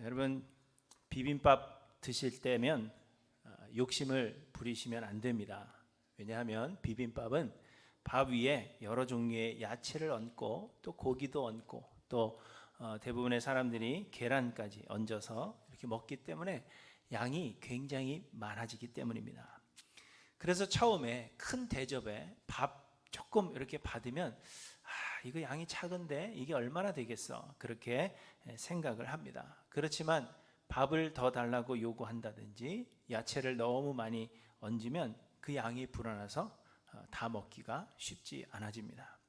여러분, 비빔밥 드실 때면 욕심을 부리시면 안 됩니다. 왜냐하면 비빔밥은 밥 위에 여러 종류의 야채를 얹고 또 고기도 얹고 또 대부분의 사람들이 계란까지 얹어서 이렇게 먹기 때문에 양이 굉장히 많아지기 때문입니다. 그래서 처음에 큰 대접에 밥 조금 이렇게 받으면 이거 양이 작은데 이게 얼마나 되겠어, 그렇게 생각을 합니다. 그렇지만 밥을 더 달라고 요구한다든지 야채를 너무 많이 얹으면 그 양이 불어나서 다 먹기가 쉽지 않아집니다.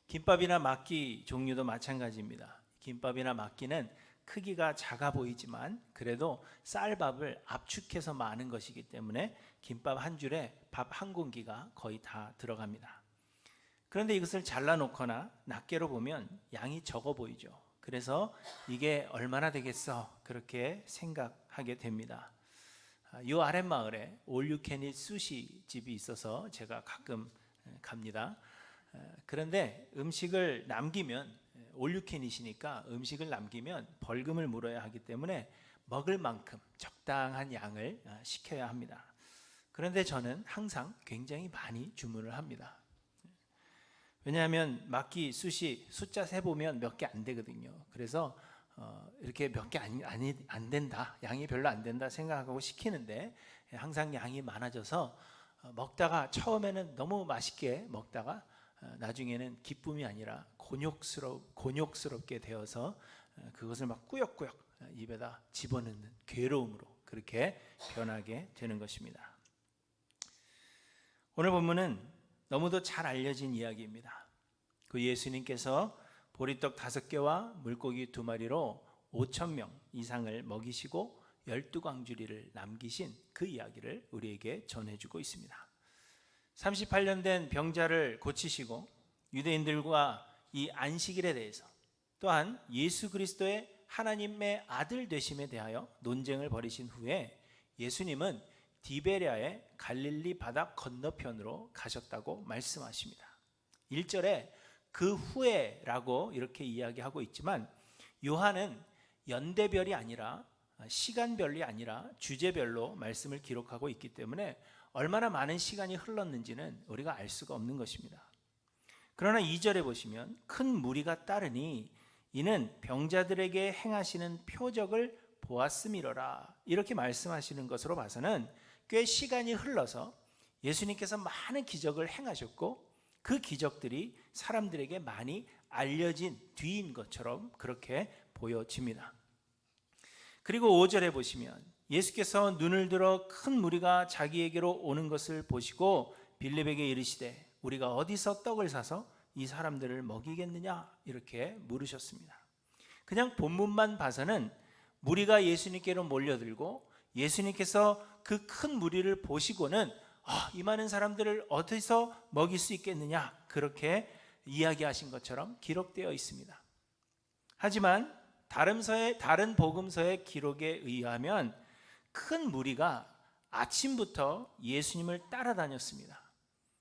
김밥이나 막기 종류도 마찬가지입니다. 김밥이나 막기는 크기가 작아 보이지만 그래도 쌀밥을 압축해서 마는 것이기 때문에 김밥 한 줄에 밥 한 공기가 거의 다 들어갑니다. 그런데 이것을 잘라놓거나 낱개로 보면 양이 적어 보이죠. 그래서 이게 얼마나 되겠어, 그렇게 생각하게 됩니다. 이 아랫마을에 올유캐닛 수시 집이 있어서 제가 가끔 갑니다. 그런데 음식을 남기면, 올유캐닛이니까 음식을 남기면 벌금을 물어야 하기 때문에 먹을 만큼 적당한 양을 시켜야 합니다. 그런데 저는 항상 굉장히 많이 주문을 합니다. 왜냐하면 막기, 수시 숫자 세보면 몇 개 안 되거든요. 그래서 이렇게 몇 개 안 된다, 양이 별로 안 된다 생각하고 시키는데 항상 양이 많아져서 먹다가 처음에는 너무 맛있게 먹다가 나중에는 기쁨이 아니라 곤욕스럽게 되어서 그것을 막 꾸역꾸역 입에다 집어넣는 괴로움으로 그렇게 변하게 되는 것입니다. 오늘 본문은 너무도 잘 알려진 이야기입니다. 그 예수님께서 보리떡 5개와 물고기 2마리로 5,000명 이상을 먹이시고 12광주리를 남기신 그 이야기를 우리에게 전해주고 있습니다. 38년 된 병자를 고치시고 유대인들과 이 안식일에 대해서, 또한 예수 그리스도의 하나님의 아들 되심에 대하여 논쟁을 벌이신 후에 예수님은 디베랴의 갈릴리 바다 건너편으로 가셨다고 말씀하십니다. 1절에 그 후에라고 이렇게 이야기하고 있지만 요한은 연대별이 아니라 시간별이 아니라 주제별로 말씀을 기록하고 있기 때문에 얼마나 많은 시간이 흘렀는지는 우리가 알 수가 없는 것입니다. 그러나 2절에 보시면 큰 무리가 따르니 이는 병자들에게 행하시는 표적을 보았음이로라, 이렇게 말씀하시는 것으로 봐서는 꽤 시간이 흘러서 예수님께서 많은 기적을 행하셨고 그 기적들이 사람들에게 많이 알려진 뒤인 것처럼 그렇게 보여집니다. 그리고 5절에 보시면 예수께서 눈을 들어 큰 무리가 자기에게로 오는 것을 보시고 빌립에게 이르시되 우리가 어디서 떡을 사서 이 사람들을 먹이겠느냐, 이렇게 물으셨습니다. 그냥 본문만 봐서는 무리가 예수님께로 몰려들고 예수님께서 그 큰 무리를 보시고는 이 많은 사람들을 어디서 먹일 수 있겠느냐, 그렇게 이야기하신 것처럼 기록되어 있습니다. 하지만 다른 복음서의 기록에 의하면 큰 무리가 아침부터 예수님을 따라다녔습니다.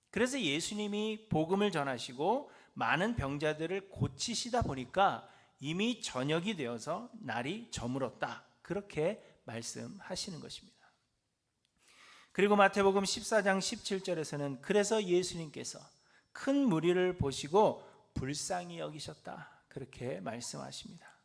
그래서 예수님이 복음을 전하시고 많은 병자들을 고치시다 보니까 이미 저녁이 되어서 날이 저물었다, 그렇게 말씀하시는 것입니다. 그리고 마태복음 14장 17절에서는 그래서 예수님께서 큰 무리를 보시고 불쌍히 여기셨다, 그렇게 말씀하십니다.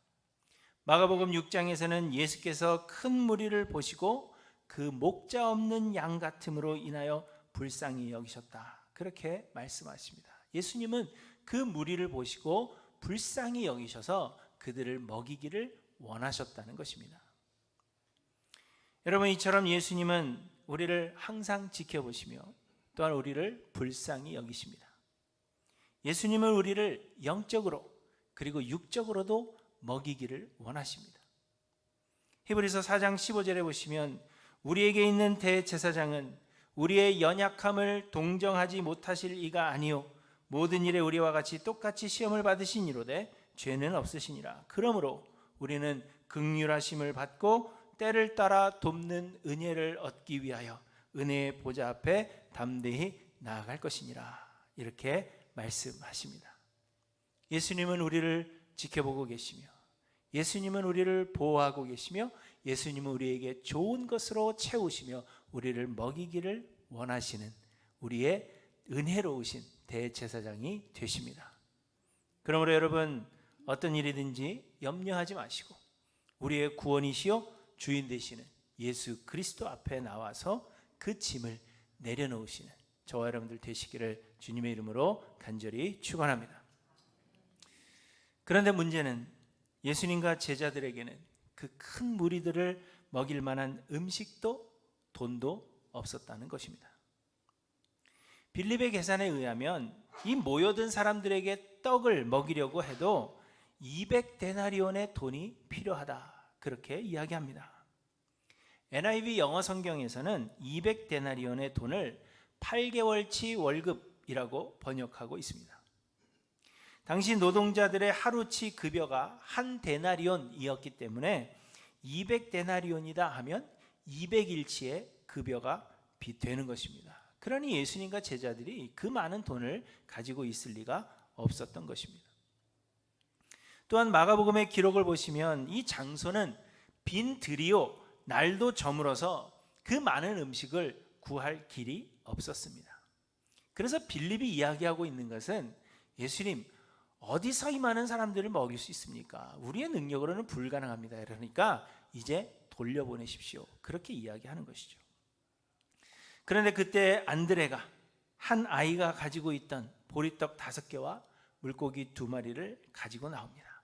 마가복음 6장에서는 예수께서 큰 무리를 보시고 그 목자 없는 양 같음으로 인하여 불쌍히 여기셨다, 그렇게 말씀하십니다. 예수님은 그 무리를 보시고 불쌍히 여기셔서 그들을 먹이기를 원하셨다는 것입니다. 여러분, 이처럼 예수님은 우리를 항상 지켜보시며 또한 우리를 불쌍히 여기십니다. 예수님은 우리를 영적으로 그리고 육적으로도 먹이기를 원하십니다. 히브리서 4장 15절에 보시면 우리에게 있는 대제사장은 우리의 연약함을 동정하지 못하실 이가 아니요 모든 일에 우리와 같이 똑같이 시험을 받으신 이로되 죄는 없으시니라. 그러므로 우리는 긍휼하심을 받고 때를 따라 돕는 은혜를 얻기 위하여 은혜의 보좌 앞에 담대히 나아갈 것이니라, 이렇게 말씀하십니다. 예수님은 우리를 지켜보고 계시며 예수님은 우리를 보호하고 계시며 예수님은 우리에게 좋은 것으로 채우시며 우리를 먹이기를 원하시는 우리의 은혜로우신 대제사장이 되십니다. 그러므로 여러분, 어떤 일이든지 염려하지 마시고 우리의 구원이시요 주인 되시는 예수 그리스도 앞에 나와서 그 짐을 내려놓으시는 저와 여러분들 되시기를 주님의 이름으로 간절히 축원합니다. 그런데 문제는 예수님과 제자들에게는 그 큰 무리들을 먹일 만한 음식도 돈도 없었다는 것입니다. 빌립의 계산에 의하면 이 모여든 사람들에게 떡을 먹이려고 해도 200데나리온의 돈이 필요하다, 그렇게 이야기합니다. NIV 영어 성경에서는 200데나리온의 돈을 8개월치 월급이라고 번역하고 있습니다. 당시 노동자들의 하루치 급여가 한 데나리온이었기 때문에 200데나리온이다 하면 200일치의 급여가 되는 것입니다. 그러니 예수님과 제자들이 그 많은 돈을 가지고 있을 리가 없었던 것입니다. 또한 마가복음의 기록을 보시면 이 장소는 빈 들이요 날도 저물어서 그 많은 음식을 구할 길이 없었습니다. 그래서 빌립이 이야기하고 있는 것은 예수님, 어디서 이 많은 사람들을 먹일 수 있습니까? 우리의 능력으로는 불가능합니다. 그러니까 이제 돌려보내십시오. 그렇게 이야기하는 것이죠. 그런데 그때 안드레가, 한 아이가 가지고 있던 보리떡 5개와 물고기 2마리를 가지고 나옵니다.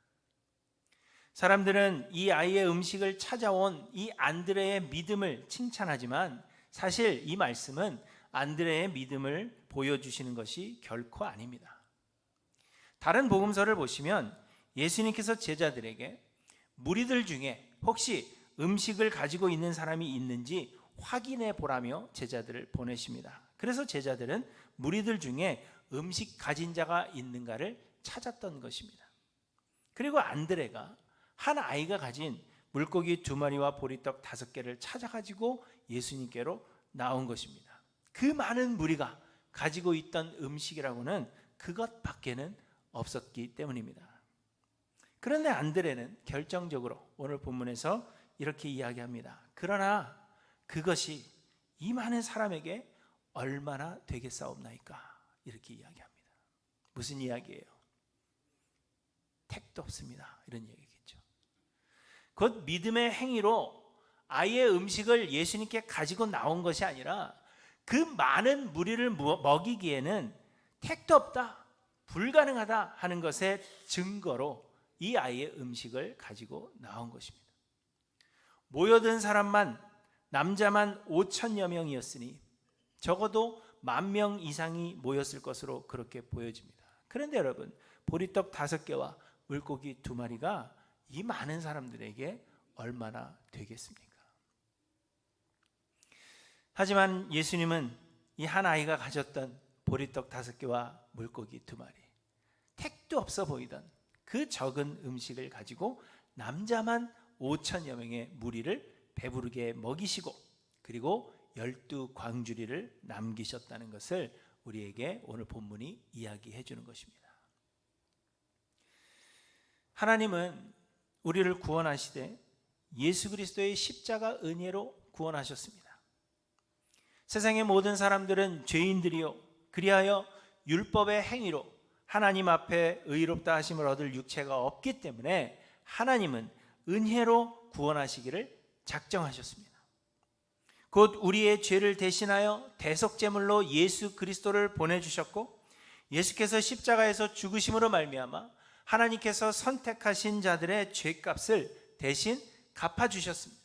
사람들은 이 아이의 음식을 찾아온 이 안드레의 믿음을 칭찬하지만 사실 이 말씀은 안드레의 믿음을 보여주시는 것이 결코 아닙니다. 다른 복음서를 보시면 예수님께서 제자들에게 무리들 중에 혹시 음식을 가지고 있는 사람이 있는지 확인해 보라며 제자들을 보내십니다. 그래서 제자들은 무리들 중에 음식 가진 자가 있는가를 찾았던 것입니다. 그리고 안드레가 한 아이가 가진 물고기 2마리와 보리떡 5개를 찾아가지고 예수님께로 나온 것입니다. 그 많은 무리가 가지고 있던 음식이라고는 그것밖에는 없었기 때문입니다. 그런데 안드레는 결정적으로 오늘 본문에서 이렇게 이야기합니다. 그러나 그것이 이 많은 사람에게 얼마나 되겠사옵나이까, 이렇게 이야기합니다. 무슨 이야기예요? 택도 없습니다, 이런 얘기겠죠. 곧 믿음의 행위로 아이의 음식을 예수님께 가지고 나온 것이 아니라 그 많은 무리를 먹이기에는 택도 없다, 불가능하다 하는 것의 증거로 이 아이의 음식을 가지고 나온 것입니다. 모여든 사람만, 남자만 5천여 명이었으니 적어도 10,000명 이상이 모였을 것으로 그렇게 보여집니다. 그런데 여러분, 보리떡 5개와 물고기 2마리가 이 많은 사람들에게 얼마나 되겠습니까? 하지만 예수님은 이 한 아이가 가졌던 보리떡 5개와 물고기 2마리, 택도 없어 보이던 그 적은 음식을 가지고 남자만 5천여 명의 무리를 배부르게 먹이시고 그리고 12광주리를 남기셨다는 것을 우리에게 오늘 본문이 이야기해 주는 것입니다. 하나님은 우리를 구원하시되 예수 그리스도의 십자가 은혜로 구원하셨습니다. 세상의 모든 사람들은 죄인들이요, 그리하여 율법의 행위로 하나님 앞에 의롭다 하심을 얻을 육체가 없기 때문에 하나님은 은혜로 구원하시기를 작정하셨습니다. 곧 우리의 죄를 대신하여 대속제물로 예수 그리스도를 보내주셨고 예수께서 십자가에서 죽으심으로 말미암아 하나님께서 선택하신 자들의 죄값을 대신 갚아주셨습니다.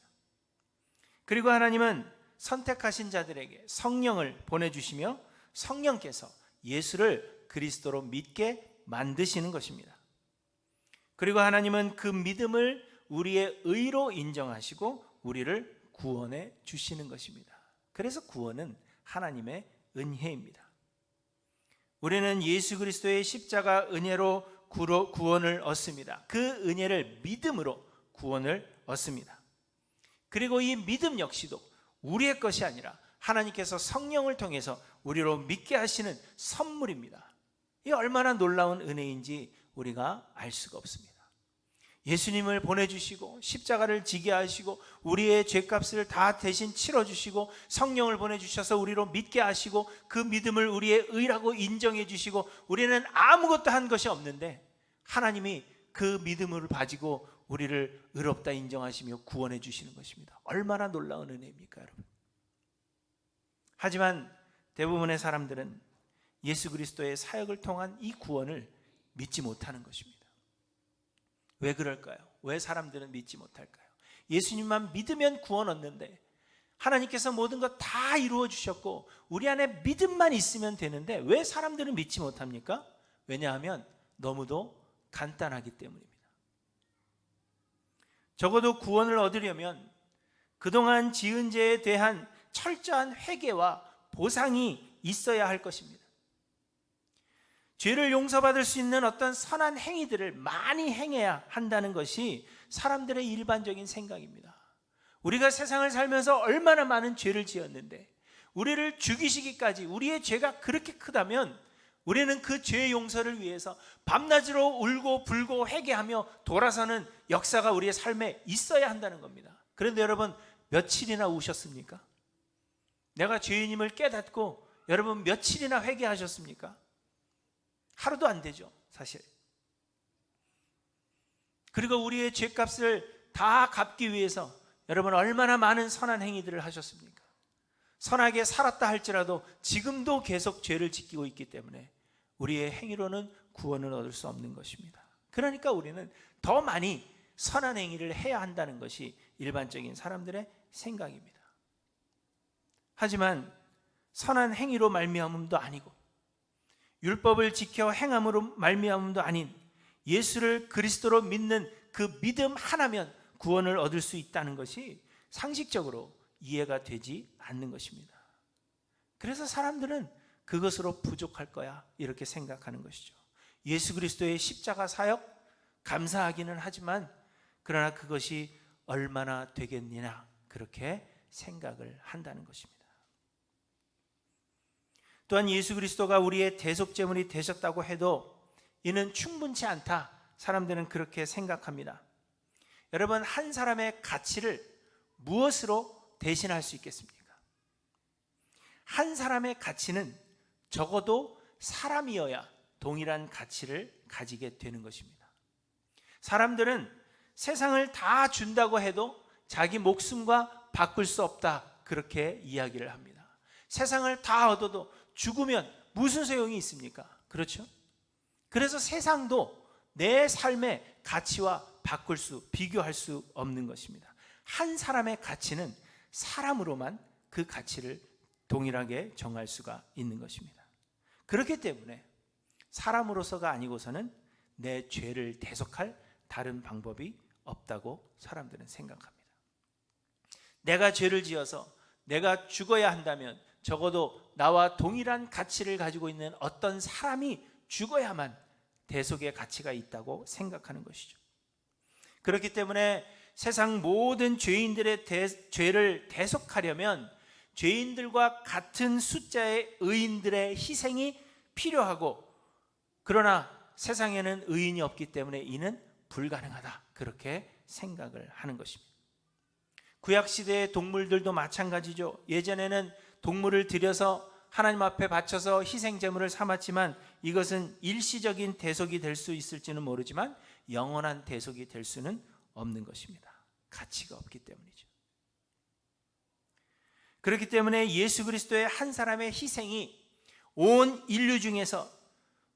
그리고 하나님은 선택하신 자들에게 성령을 보내주시며 성령께서 예수를 그리스도로 믿게 만드시는 것입니다. 그리고 하나님은 그 믿음을 우리의 의로 인정하시고 우리를 구원해 주시는 것입니다. 그래서 구원은 하나님의 은혜입니다. 우리는 예수 그리스도의 십자가 은혜로 구원을 얻습니다. 그 은혜를 믿음으로 구원을 얻습니다. 그리고 이 믿음 역시도 우리의 것이 아니라 하나님께서 성령을 통해서 우리로 믿게 하시는 선물입니다. 이 얼마나 놀라운 은혜인지 우리가 알 수가 없습니다. 예수님을 보내주시고 십자가를 지게 하시고 우리의 죄값을 다 대신 치러주시고 성령을 보내주셔서 우리로 믿게 하시고 그 믿음을 우리의 의라고 인정해 주시고 우리는 아무것도 한 것이 없는데 하나님이 그 믿음을 가지고 우리를 의롭다 인정하시며 구원해 주시는 것입니다. 얼마나 놀라운 은혜입니까, 여러분? 하지만 대부분의 사람들은 예수 그리스도의 사역을 통한 이 구원을 믿지 못하는 것입니다. 왜 그럴까요? 왜 사람들은 믿지 못할까요? 예수님만 믿으면 구원 얻는데 하나님께서 모든 것 다 이루어 주셨고 우리 안에 믿음만 있으면 되는데 왜 사람들은 믿지 못합니까? 왜냐하면 너무도 간단하기 때문입니다. 적어도 구원을 얻으려면 그동안 지은 죄에 대한 철저한 회개와 보상이 있어야 할 것입니다. 죄를 용서받을 수 있는 어떤 선한 행위들을 많이 행해야 한다는 것이 사람들의 일반적인 생각입니다. 우리가 세상을 살면서 얼마나 많은 죄를 지었는데 우리를 죽이시기까지 우리의 죄가 그렇게 크다면 우리는 그 죄의 용서를 위해서 밤낮으로 울고 불고 회개하며 돌아서는 역사가 우리의 삶에 있어야 한다는 겁니다. 그런데 여러분, 며칠이나 우셨습니까? 내가 죄인임을 깨닫고 여러분 며칠이나 회개하셨습니까? 하루도 안 되죠, 사실. 그리고 우리의 죄값을 다 갚기 위해서 여러분 얼마나 많은 선한 행위들을 하셨습니까? 선하게 살았다 할지라도 지금도 계속 죄를 지키고 있기 때문에 우리의 행위로는 구원을 얻을 수 없는 것입니다. 그러니까 우리는 더 많이 선한 행위를 해야 한다는 것이 일반적인 사람들의 생각입니다. 하지만 선한 행위로 말미암음도 아니고 율법을 지켜 행함으로 말미암음도 아닌 예수를 그리스도로 믿는 그 믿음 하나면 구원을 얻을 수 있다는 것이 상식적으로 이해가 되지 않는 것입니다. 그래서 사람들은 그것으로 부족할 거야 이렇게 생각하는 것이죠. 예수 그리스도의 십자가 사역 감사하기는 하지만 그러나 그것이 얼마나 되겠느냐 그렇게 생각을 한다는 것입니다. 또한 예수 그리스도가 우리의 대속제물이 되셨다고 해도 이는 충분치 않다. 사람들은 그렇게 생각합니다. 여러분, 한 사람의 가치를 무엇으로 대신할 수 있겠습니까? 한 사람의 가치는 적어도 사람이어야 동일한 가치를 가지게 되는 것입니다. 사람들은 세상을 다 준다고 해도 자기 목숨과 바꿀 수 없다 그렇게 이야기를 합니다. 세상을 다 얻어도 죽으면 무슨 소용이 있습니까? 그렇죠? 그래서 세상도 내 삶의 가치와 비교할 수 없는 것입니다. 한 사람의 가치는 사람으로만 그 가치를 동일하게 정할 수가 있는 것입니다. 그렇기 때문에 사람으로서가 아니고서는 내 죄를 대속할 다른 방법이 없다고 사람들은 생각합니다. 내가 죄를 지어서 내가 죽어야 한다면 적어도 나와 동일한 가치를 가지고 있는 어떤 사람이 죽어야만 대속의 가치가 있다고 생각하는 것이죠. 그렇기 때문에 세상 모든 죄인들의 죄를 대속하려면 죄인들과 같은 숫자의 의인들의 희생이 필요하고 그러나 세상에는 의인이 없기 때문에 이는 불가능하다 그렇게 생각을 하는 것입니다. 구약시대의 동물들도 마찬가지죠. 예전에는 동물을 들여서 하나님 앞에 바쳐서 희생제물을 삼았지만 이것은 일시적인 대속이 될 수 있을지는 모르지만 영원한 대속이 될 수는 없는 것입니다. 가치가 없기 때문이죠. 그렇기 때문에 예수 그리스도의 한 사람의 희생이 온 인류 중에서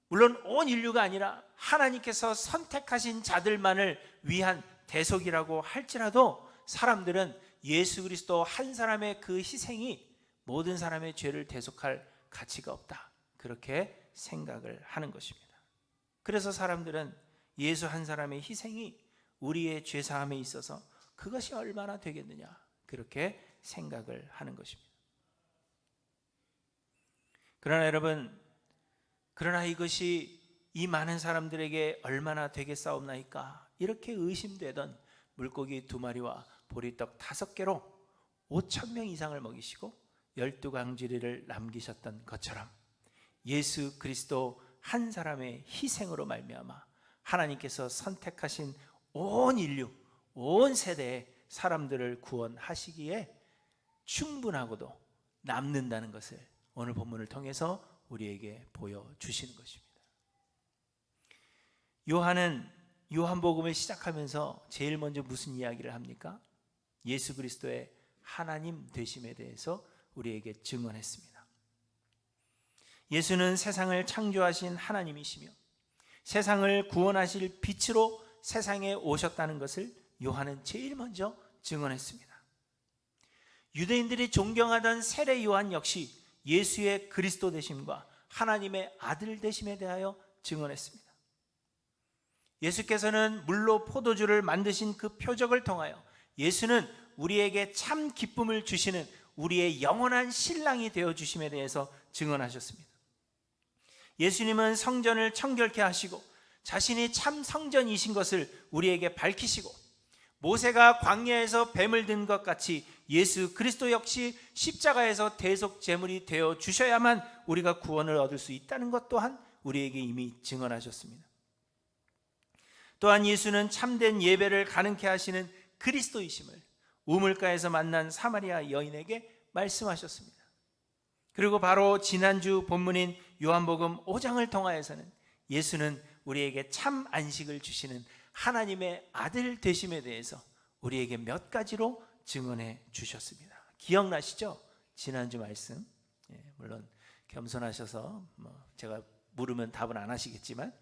물론 온 인류가 아니라 하나님께서 선택하신 자들만을 위한 대속이라고 할지라도 사람들은 예수 그리스도 한 사람의 그 희생이 모든 사람의 죄를 대속할 가치가 없다 그렇게 생각을 하는 것입니다. 그래서 사람들은 예수 한 사람의 희생이 우리의 죄사함에 있어서 그것이 얼마나 되겠느냐 그렇게 생각을 하는 것입니다. 그러나 여러분, 이것이 이 많은 사람들에게 얼마나 되겠사옵나이까 이렇게 의심되던 물고기 2마리와 보리떡 5개로 5,000명 이상을 먹이시고 12강주리를 남기셨던 것처럼 예수 그리스도 한 사람의 희생으로 말미암아 하나님께서 선택하신 온 인류, 온 세대의 사람들을 구원하시기에 충분하고도 남는다는 것을 오늘 본문을 통해서 우리에게 보여주시는 것입니다. 요한은 요한복음을 시작하면서 제일 먼저 무슨 이야기를 합니까? 예수 그리스도의 하나님 되심에 대해서 우리에게 증언했습니다. 예수는 세상을 창조하신 하나님이시며 세상을 구원하실 빛으로 세상에 오셨다는 것을 요한은 제일 먼저 증언했습니다. 유대인들이 존경하던 세례 요한 역시 예수의 그리스도 되심과 하나님의 아들 되심에 대하여 증언했습니다. 예수께서는 물로 포도주를 만드신 그 표적을 통하여 예수는 우리에게 참 기쁨을 주시는 우리의 영원한 신랑이 되어주심에 대해서 증언하셨습니다. 예수님은 성전을 청결케 하시고 자신이 참 성전이신 것을 우리에게 밝히시고 모세가 광야에서 뱀을 든 것 같이 예수 그리스도 역시 십자가에서 대속 제물이 되어 주셔야만 우리가 구원을 얻을 수 있다는 것 또한 우리에게 이미 증언하셨습니다. 또한 예수는 참된 예배를 가능케 하시는 그리스도이심을 우물가에서 만난 사마리아 여인에게 말씀하셨습니다. 그리고 바로 지난주 본문인 요한복음 5장을 통하여서는 예수는 우리에게 참 안식을 주시는 하나님의 아들 되심에 대해서 우리에게 몇 가지로 증언해 주셨습니다. 기억나시죠? 지난주 말씀. 물론 겸손하셔서 제가 물으면 답은 안 하시겠지만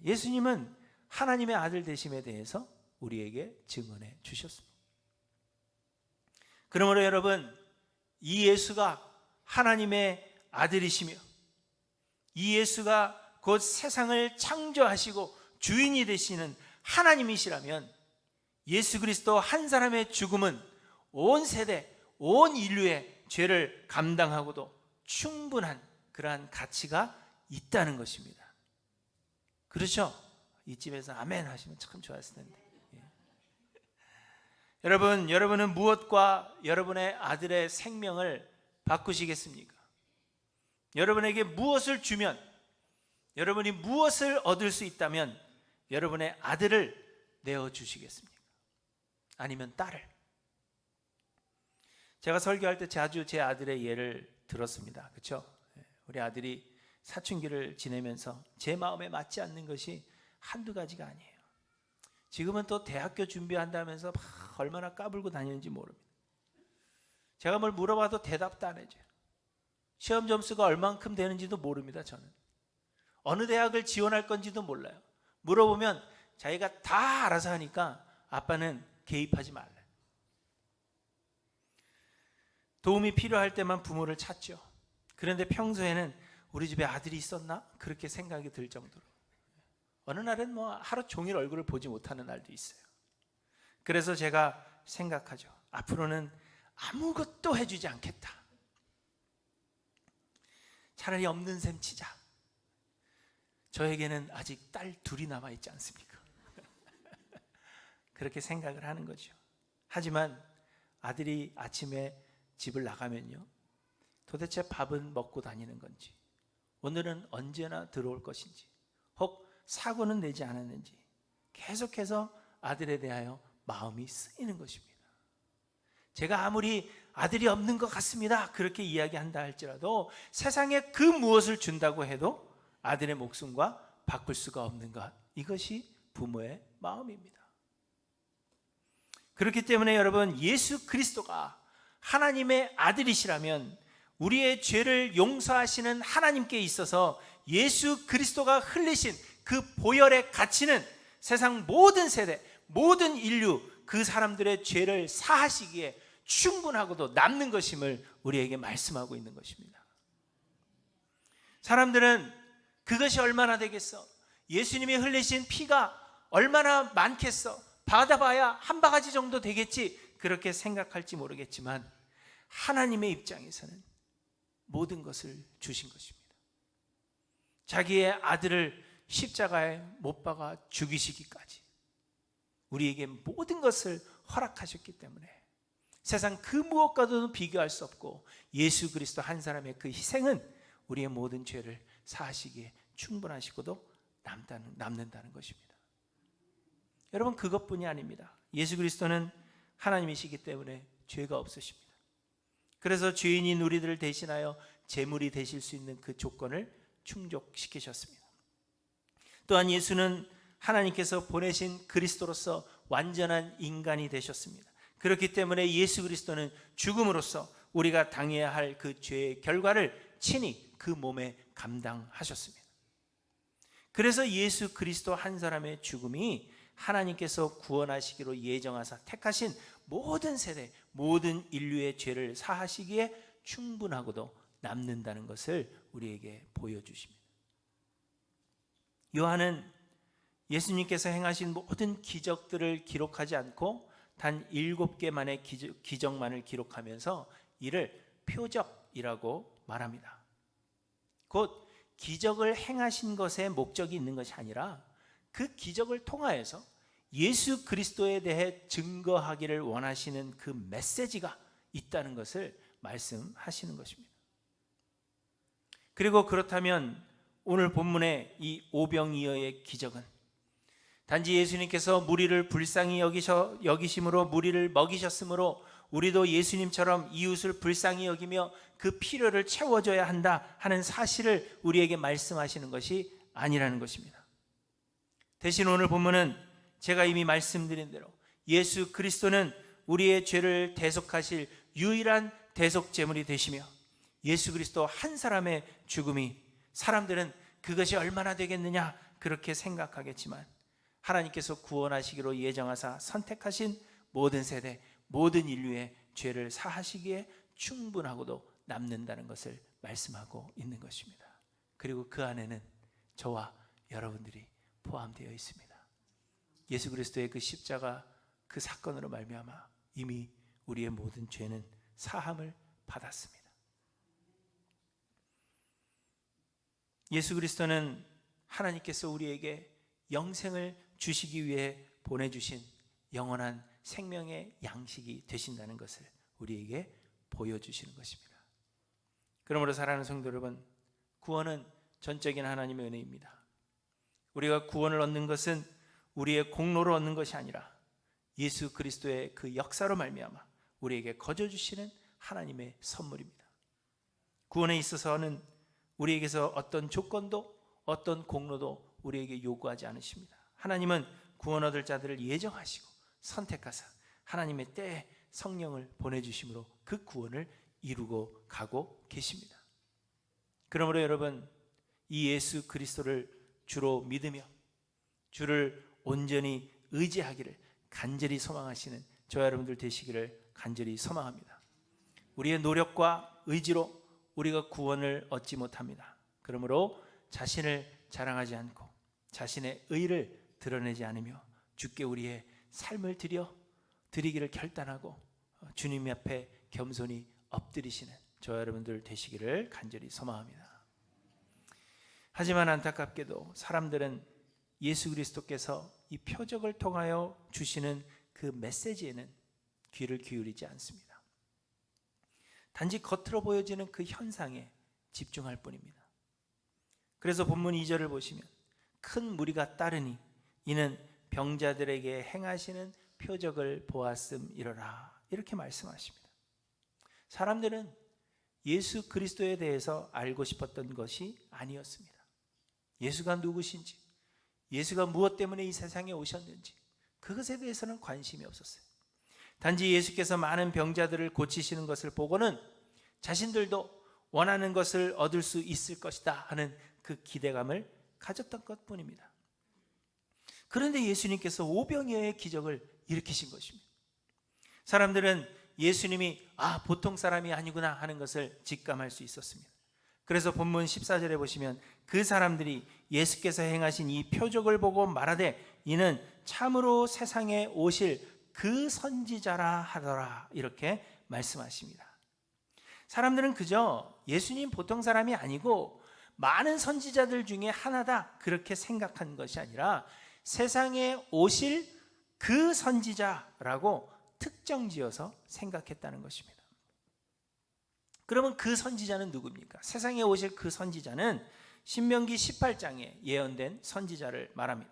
예수님은 하나님의 아들 되심에 대해서 우리에게 증언해 주셨습니다. 그러므로 여러분, 이 예수가 하나님의 아들이시며 이 예수가 곧 세상을 창조하시고 주인이 되시는 하나님이시라면 예수 그리스도 한 사람의 죽음은 온 세대, 온 인류의 죄를 감당하고도 충분한 그러한 가치가 있다는 것입니다. 그렇죠? 이쯤에서 아멘 하시면 참 좋았을 텐데. 여러분은 무엇과 여러분의 아들의 생명을 바꾸시겠습니까? 여러분에게 무엇을 주면, 여러분이 무엇을 얻을 수 있다면 여러분의 아들을 내어주시겠습니까? 아니면 딸을? 제가 설교할 때 자주 제 아들의 예를 들었습니다. 그렇죠? 우리 아들이 사춘기를 지내면서 제 마음에 맞지 않는 것이 한두 가지가 아니에요. 지금은 또 대학교 준비한다면서 막 얼마나 까불고 다니는지 모릅니다. 제가 뭘 물어봐도 대답도 안 해줘요. 시험 점수가 얼만큼 되는지도 모릅니다. 저는 어느 대학을 지원할 건지도 몰라요. 물어보면 자기가 다 알아서 하니까 아빠는 개입하지 말래요. 도움이 필요할 때만 부모를 찾죠. 그런데 평소에는 우리 집에 아들이 있었나? 그렇게 생각이 들 정도로 어느 날은 하루 종일 얼굴을 보지 못하는 날도 있어요. 그래서 제가 생각하죠. 앞으로는 아무것도 해주지 않겠다. 차라리 없는 셈 치자. 저에게는 아직 딸 둘이 남아있지 않습니까? 그렇게 생각을 하는 거죠. 하지만 아들이 아침에 집을 나가면요, 도대체 밥은 먹고 다니는 건지, 오늘은 언제나 들어올 것인지, 혹 사고는 내지 않았는지 계속해서 아들에 대하여 마음이 쓰이는 것입니다. 제가 아무리 아들이 없는 것 같습니다 그렇게 이야기한다 할지라도 세상에 그 무엇을 준다고 해도 아들의 목숨과 바꿀 수가 없는 것, 이것이 부모의 마음입니다. 그렇기 때문에 여러분, 예수 그리스도가 하나님의 아들이시라면 우리의 죄를 용서하시는 하나님께 있어서 예수 그리스도가 흘리신 그 보혈의 가치는 세상 모든 세대, 모든 인류 그 사람들의 죄를 사하시기에 충분하고도 남는 것임을 우리에게 말씀하고 있는 것입니다. 사람들은 그것이 얼마나 되겠어? 예수님이 흘리신 피가 얼마나 많겠어? 받아봐야 한 바가지 정도 되겠지? 그렇게 생각할지 모르겠지만 하나님의 입장에서는 모든 것을 주신 것입니다. 자기의 아들을 십자가에 못 박아 죽이시기까지 우리에게 모든 것을 허락하셨기 때문에 세상 그 무엇과도 비교할 수 없고 예수 그리스도 한 사람의 그 희생은 우리의 모든 죄를 사하시기에 충분하시고도 남는다는 것입니다. 여러분, 그것뿐이 아닙니다. 예수 그리스도는 하나님이시기 때문에 죄가 없으십니다. 그래서 죄인인 우리들을 대신하여 제물이 되실 수 있는 그 조건을 충족시키셨습니다. 또한 예수는 하나님께서 보내신 그리스도로서 완전한 인간이 되셨습니다. 그렇기 때문에 예수 그리스도는 죽음으로써 우리가 당해야 할 그 죄의 결과를 친히 그 몸에 감당하셨습니다. 그래서 예수 그리스도 한 사람의 죽음이 하나님께서 구원하시기로 예정하사 택하신 모든 세대, 모든 인류의 죄를 사하시기에 충분하고도 남는다는 것을 우리에게 보여주십니다. 요한은 예수님께서 행하신 모든 기적들을 기록하지 않고 단 7개만의 기적만을 기록하면서 이를 표적이라고 말합니다. 곧 기적을 행하신 것에 목적이 있는 것이 아니라 그 기적을 통하여서 예수 그리스도에 대해 증거하기를 원하시는 그 메시지가 있다는 것을 말씀하시는 것입니다. 그리고 그렇다면 오늘 본문의 이 오병이어의 기적은 단지 예수님께서 무리를 불쌍히 여기심으로 무리를 먹이셨으므로 우리도 예수님처럼 이웃을 불쌍히 여기며 그 필요를 채워줘야 한다 하는 사실을 우리에게 말씀하시는 것이 아니라는 것입니다. 대신 오늘 본문은 제가 이미 말씀드린 대로 예수 그리스도는 우리의 죄를 대속하실 유일한 대속 제물이 되시며 예수 그리스도 한 사람의 죽음이, 사람들은 그것이 얼마나 되겠느냐 그렇게 생각하겠지만 하나님께서 구원하시기로 예정하사 선택하신 모든 세대, 모든 인류의 죄를 사하시기에 충분하고도 남는다는 것을 말씀하고 있는 것입니다. 그리고 그 안에는 저와 여러분들이 포함되어 있습니다. 예수 그리스도의 그 십자가 그 사건으로 말미암아 이미 우리의 모든 죄는 사함을 받았습니다. 예수 그리스도는 하나님께서 우리에게 영생을 주시기 위해 보내주신 영원한 생명의 양식이 되신다는 것을 우리에게 보여주시는 것입니다. 그러므로 사랑하는 성도 여러분, 구원은 전적인 하나님의 은혜입니다. 우리가 구원을 얻는 것은 우리의 공로로 얻는 것이 아니라 예수 그리스도의 그 역사로 말미암아 우리에게 거저 주시는 하나님의 선물입니다. 구원에 있어서는 우리에게서 어떤 조건도 어떤 공로도 우리에게 요구하지 않으십니다. 하나님은 구원 얻을 자들을 예정하시고 선택하사 하나님의 때에 성령을 보내주심으로 그 구원을 이루고 가고 계십니다. 그러므로 여러분, 이 예수 그리스도를 주로 믿으며 주를 온전히 의지하기를 간절히 소망하시는 저와 여러분들 되시기를 간절히 소망합니다. 우리의 노력과 의지로 우리가 구원을 얻지 못합니다. 그러므로 자신을 자랑하지 않고 자신의 의를 드러내지 않으며 주께 우리의 삶을 드리기를 결단하고 주님 앞에 겸손히 엎드리시는 저와 여러분들 되시기를 간절히 소망합니다. 하지만 안타깝게도 사람들은 예수 그리스도께서 이 표적을 통하여 주시는 그 메시지에는 귀를 기울이지 않습니다. 단지 겉으로 보여지는 그 현상에 집중할 뿐입니다. 그래서 본문 2절을 보시면 큰 무리가 따르니 이는 병자들에게 행하시는 표적을 보았음이로라 이렇게 말씀하십니다. 사람들은 예수 그리스도에 대해서 알고 싶었던 것이 아니었습니다. 예수가 누구신지, 예수가 무엇 때문에 이 세상에 오셨는지 그것에 대해서는 관심이 없었어요. 단지 예수께서 많은 병자들을 고치시는 것을 보고는 자신들도 원하는 것을 얻을 수 있을 것이다 하는 그 기대감을 가졌던 것뿐입니다. 그런데 예수님께서 오병이어의 기적을 일으키신 것입니다. 사람들은 예수님이 보통 사람이 아니구나 하는 것을 직감할 수 있었습니다. 그래서 본문 14절에 보시면 그 사람들이 예수께서 행하신 이 표적을 보고 말하되 이는 참으로 세상에 오실 그 선지자라 하더라 이렇게 말씀하십니다. 사람들은 그저 예수님 보통 사람이 아니고 많은 선지자들 중에 하나다 그렇게 생각한 것이 아니라 세상에 오실 그 선지자라고 특정지어서 생각했다는 것입니다. 그러면 그 선지자는 누굽니까? 세상에 오실 그 선지자는 신명기 18장에 예언된 선지자를 말합니다.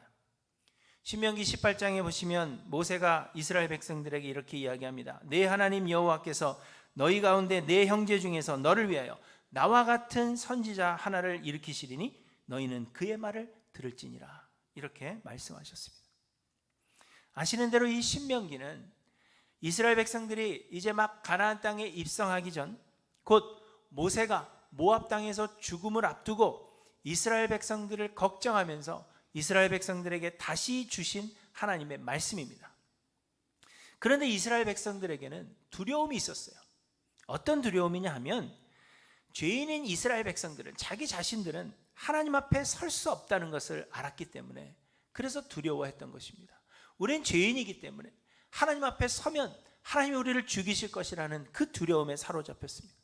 신명기 18장에 보시면 모세가 이스라엘 백성들에게 이렇게 이야기합니다. 내 하나님 여호와께서 너희 가운데 내 형제 중에서 너를 위하여 나와 같은 선지자 하나를 일으키시리니 너희는 그의 말을 들을지니라. 이렇게 말씀하셨습니다. 아시는 대로 이 신명기는 이스라엘 백성들이 이제 막 가나안 땅에 입성하기 전, 곧 모세가 모압 땅에서 죽음을 앞두고 이스라엘 백성들을 걱정하면서 이스라엘 백성들에게 다시 주신 하나님의 말씀입니다. 그런데 이스라엘 백성들에게는 두려움이 있었어요. 어떤 두려움이냐 하면, 죄인인 이스라엘 백성들은, 자기 자신들은 하나님 앞에 설 수 없다는 것을 알았기 때문에 그래서 두려워했던 것입니다. 우리는 죄인이기 때문에 하나님 앞에 서면 하나님이 우리를 죽이실 것이라는 그 두려움에 사로잡혔습니다.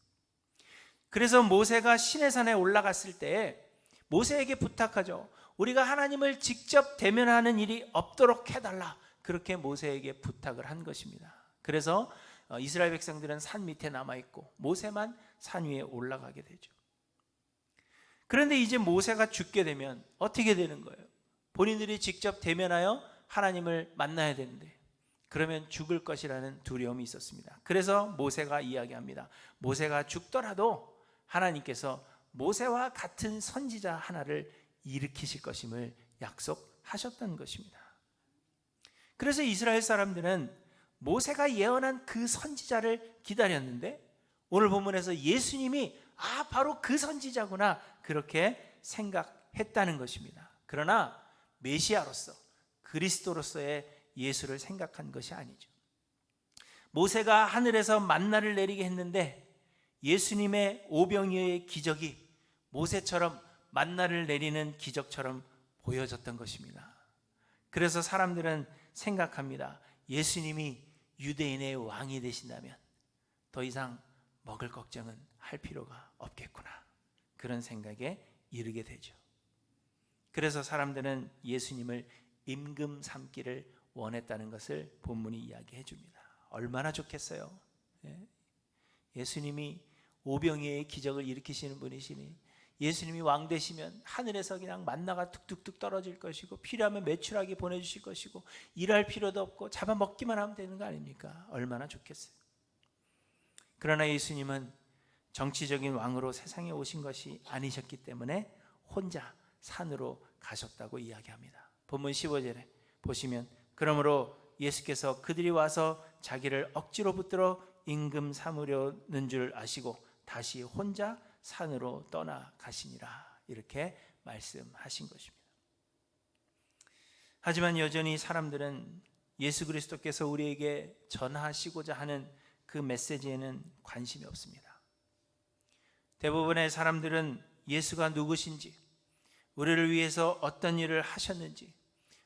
그래서 모세가 시내산에 올라갔을 때 모세에게 부탁하죠. 우리가 하나님을 직접 대면하는 일이 없도록 해달라. 그렇게 모세에게 부탁을 한 것입니다. 그래서 이스라엘 백성들은 산 밑에 남아있고 모세만 산 위에 올라가게 되죠. 그런데 이제 모세가 죽게 되면 어떻게 되는 거예요? 본인들이 직접 대면하여 하나님을 만나야 되는데 그러면 죽을 것이라는 두려움이 있었습니다. 그래서 모세가 이야기합니다. 모세가 죽더라도 하나님께서 모세와 같은 선지자 하나를 일으키실 것임을 약속하셨던 것입니다. 그래서 이스라엘 사람들은 모세가 예언한 그 선지자를 기다렸는데 오늘 본문에서 예수님이 바로 그 선지자구나 그렇게 생각했다는 것입니다. 그러나 메시아로서 그리스도로서의 예수를 생각한 것이 아니죠. 모세가 하늘에서 만나를 내리게 했는데 예수님의 오병이어의 기적이 모세처럼 만나를 내리는 기적처럼 보여졌던 것입니다. 그래서 사람들은 생각합니다. 예수님이 유대인의 왕이 되신다면 더 이상 먹을 걱정은 할 필요가 없겠구나. 그런 생각에 이르게 되죠. 그래서 사람들은 예수님을 임금 삼기를 원했다는 것을 본문이 이야기해 줍니다. 얼마나 좋겠어요. 예수님이 오병이어의 기적을 일으키시는 분이시니 예수님이 왕 되시면 하늘에서 그냥 만나가 뚝뚝뚝 떨어질 것이고 필요하면 메추라기 보내주실 것이고 일할 필요도 없고 잡아먹기만 하면 되는 거 아닙니까? 얼마나 좋겠어요. 그러나 예수님은 정치적인 왕으로 세상에 오신 것이 아니셨기 때문에 혼자 산으로 가셨다고 이야기합니다. 본문 15절에 보시면 그러므로 예수께서 그들이 와서 자기를 억지로 붙들어 임금 삼으려는 줄 아시고 다시 혼자 산으로 떠나가시니라 이렇게 말씀하신 것입니다. 하지만 여전히 사람들은 예수 그리스도께서 우리에게 전하시고자 하는 그 메시지에는 관심이 없습니다. 대부분의 사람들은 예수가 누구신지, 우리를 위해서 어떤 일을 하셨는지,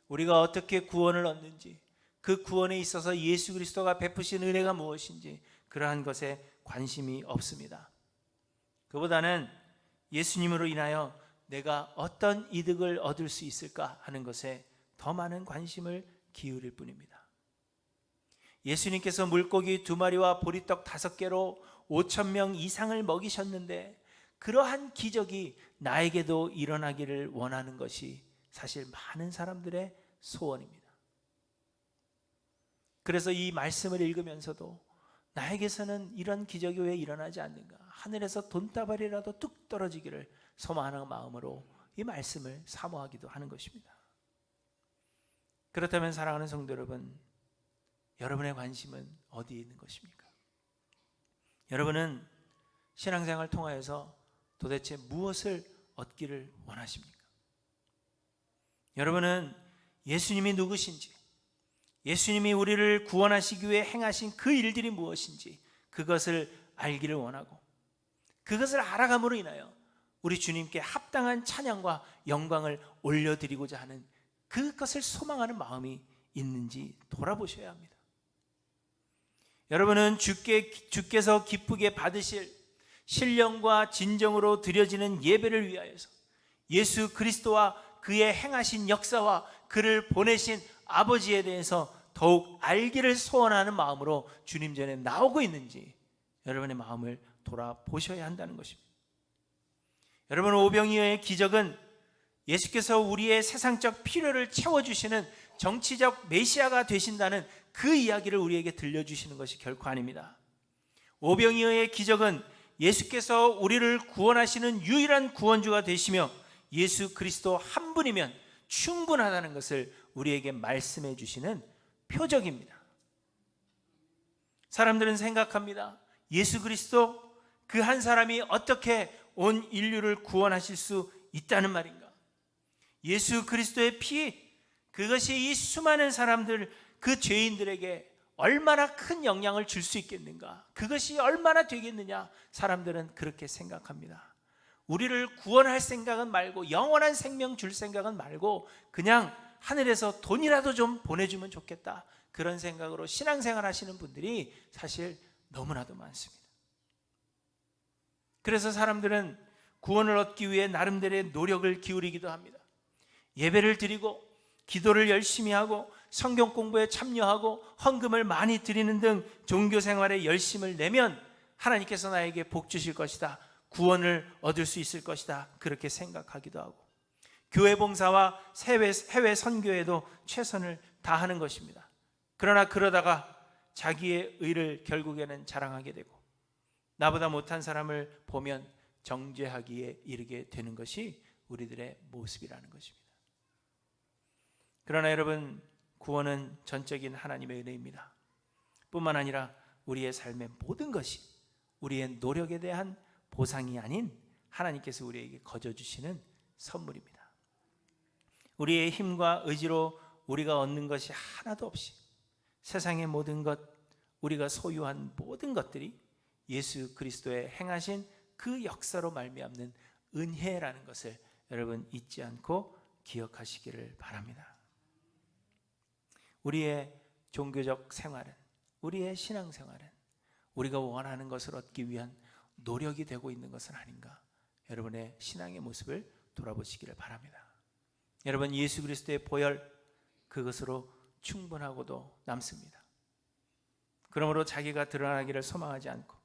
우리가 어떻게 구원을 얻는지, 그 구원에 있어서 예수 그리스도가 베푸신 은혜가 무엇인지 그러한 것에 관심이 없습니다. 그보다는 예수님으로 인하여 내가 어떤 이득을 얻을 수 있을까 하는 것에 더 많은 관심을 기울일 뿐입니다. 예수님께서 물고기 2마리와 보리떡 5개로 5,000명 이상을 먹이셨는데 그러한 기적이 나에게도 일어나기를 원하는 것이 사실 많은 사람들의 소원입니다. 그래서 이 말씀을 읽으면서도 나에게서는 이런 기적이 왜 일어나지 않는가? 하늘에서 돈다발이라도 뚝 떨어지기를 소망하는 마음으로 이 말씀을 사모하기도 하는 것입니다. 그렇다면 사랑하는 성도 여러분, 여러분의 관심은 어디에 있는 것입니까? 여러분은 신앙생활을 통하여서 도대체 무엇을 얻기를 원하십니까? 여러분은 예수님이 누구신지, 예수님이 우리를 구원하시기 위해 행하신 그 일들이 무엇인지 그것을 알기를 원하고 그것을 알아감으로 인하여 우리 주님께 합당한 찬양과 영광을 올려드리고자 하는 그것을 소망하는 마음이 있는지 돌아보셔야 합니다. 여러분은 주께서 기쁘게 받으실 신령과 진정으로 드려지는 예배를 위하여서 예수 그리스도와 그의 행하신 역사와 그를 보내신 아버지에 대해서 더욱 알기를 소원하는 마음으로 주님 전에 나오고 있는지 여러분의 마음을 돌아보셔야 한다는 것입니다. 여러분, 오병이어의 기적은 예수께서 우리의 세상적 필요를 채워주시는 정치적 메시아가 되신다는 그 이야기를 우리에게 들려주시는 것이 결코 아닙니다. 오병이어의 기적은 예수께서 우리를 구원하시는 유일한 구원주가 되시며 예수 그리스도 한 분이면 충분하다는 것을 우리에게 말씀해 주시는 표적입니다. 사람들은 생각합니다. 예수 그리스도 그 한 사람이 어떻게 온 인류를 구원하실 수 있다는 말인가? 예수 그리스도의 피, 그것이 이 수많은 사람들, 그 죄인들에게 얼마나 큰 영향을 줄 수 있겠는가? 그것이 얼마나 되겠느냐? 사람들은 그렇게 생각합니다. 우리를 구원할 생각은 말고, 영원한 생명 줄 생각은 말고, 그냥 하늘에서 돈이라도 좀 보내주면 좋겠다, 그런 생각으로 신앙생활 하시는 분들이 사실 너무나도 많습니다. 그래서 사람들은 구원을 얻기 위해 나름대로의 노력을 기울이기도 합니다. 예배를 드리고 기도를 열심히 하고 성경 공부에 참여하고 헌금을 많이 드리는 등 종교 생활에 열심을 내면 하나님께서 나에게 복 주실 것이다, 구원을 얻을 수 있을 것이다, 그렇게 생각하기도 하고, 교회 봉사와 해외 선교에도 최선을 다하는 것입니다. 그러나 그러다가 자기의 의를 결국에는 자랑하게 되고, 나보다 못한 사람을 보면 정죄하기에 이르게 되는 것이 우리들의 모습이라는 것입니다. 그러나 여러분, 구원은 전적인 하나님의 은혜입니다. 뿐만 아니라 우리의 삶의 모든 것이 우리의 노력에 대한 보상이 아닌 하나님께서 우리에게 거저주시는 선물입니다. 우리의 힘과 의지로 우리가 얻는 것이 하나도 없이 세상의 모든 것, 우리가 소유한 모든 것들이 예수 그리스도의 행하신 그 역사로 말미암는 은혜라는 것을 여러분 잊지 않고 기억하시기를 바랍니다. 우리의 종교적 생활은, 우리의 신앙생활은 우리가 원하는 것을 얻기 위한 노력이 되고 있는 것은 아닌가? 여러분의 신앙의 모습을 돌아보시기를 바랍니다. 여러분, 예수 그리스도의 보혈, 그것으로 충분하고도 남습니다. 그러므로 자기가 드러나기를 소망하지 않고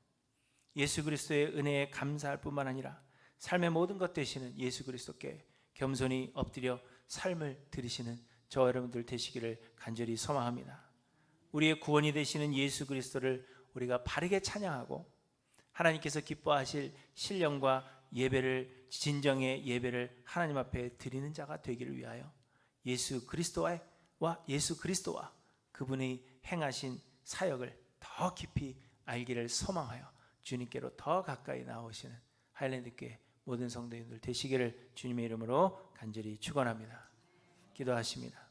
예수 그리스도의 은혜에 감사할 뿐만 아니라 삶의 모든 것 되시는 예수 그리스도께 겸손히 엎드려 삶을 드리시는 저 여러분들 되시기를 간절히 소망합니다. 우리의 구원이 되시는 예수 그리스도를 우리가 바르게 찬양하고 하나님께서 기뻐하실 신령과 예배를, 진정의 예배를 하나님 앞에 드리는 자가 되기를 위하여 예수 그리스도와 그분이 행하신 사역을 더 깊이 알기를 소망하여 주님께로 더 가까이 나오시는 하일랜드교회 모든 성도님들 되시기를 주님의 이름으로 간절히 축원합니다. 기도하십니다.